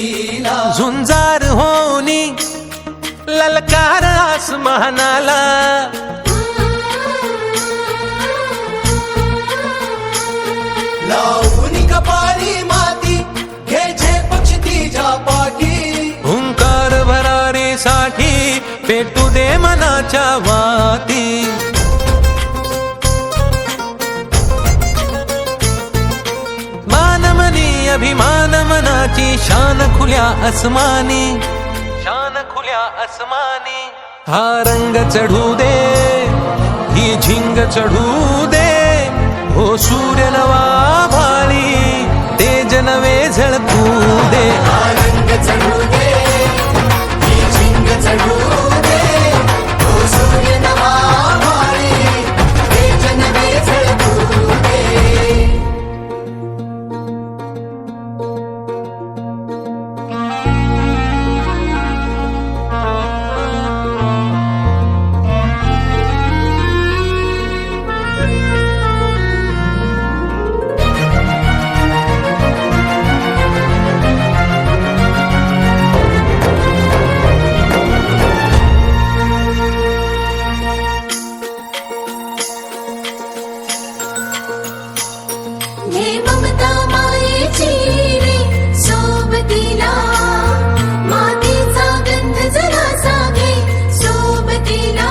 लीला झुंजार होनी ललकार आसमानाला लावून कपाळी माती घ्यायचे पक्ष तिच्या पाठी हुंकार भरारीसाठी पेटू दे मनाच्या वाती मानमनी अभिमान मनाची शान खुल्या आसमानी शान खुल्या आसमानी हा रंग चढू दे ही झिंग चढू दे हो सूर्य नवा भाळी तेज नवे झळकू दे हा रंग चढू दे ही झिंग चढू दे तो सूर्य नवा भाळी तेज नवे झळकू दे हे ममता मायेची रे सोबतीला मातीचा गंध जरासा घे सोबतीला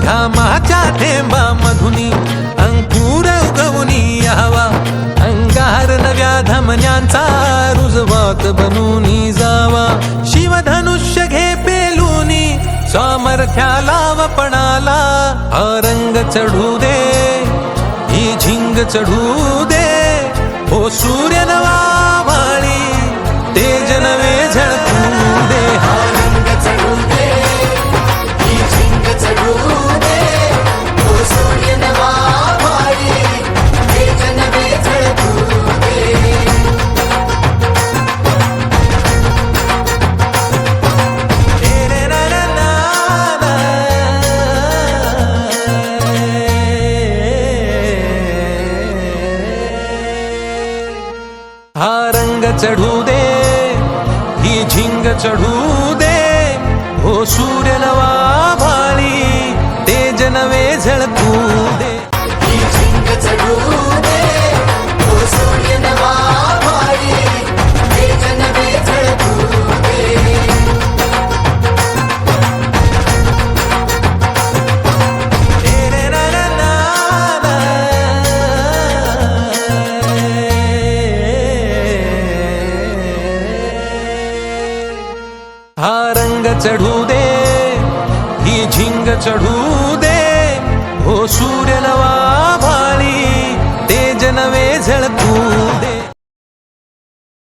घामाच्या थेंबा मधुनी अंकुर उगवूनी यावा अंगार नव्या धमन्यांचा रुजवात बनूनी जावा शिवधनुष्य घे पेलूनी सामर्थ्याला वपणाला हा रंग चढू दे ही झिंग चढू दे हो सूर्य नवा भाळी तेज नवे झळकू दे हा रंग चढू दे ही झिंग चढू दे तो सूर्य नवा भाळी तेज नवे झळकू दे हा रंग चढू दे ही झिंग चढू दे हो सूर्य नवा भाळी तेज नवे झळकू दे ही झिंग चढू दे तो सूर्य नवा भाळी तेज नवे झळकू दे हा रंग चढू दे ही झिंग चढू दे हो सूर्य नवा भाळी तेज नवे झळकू दे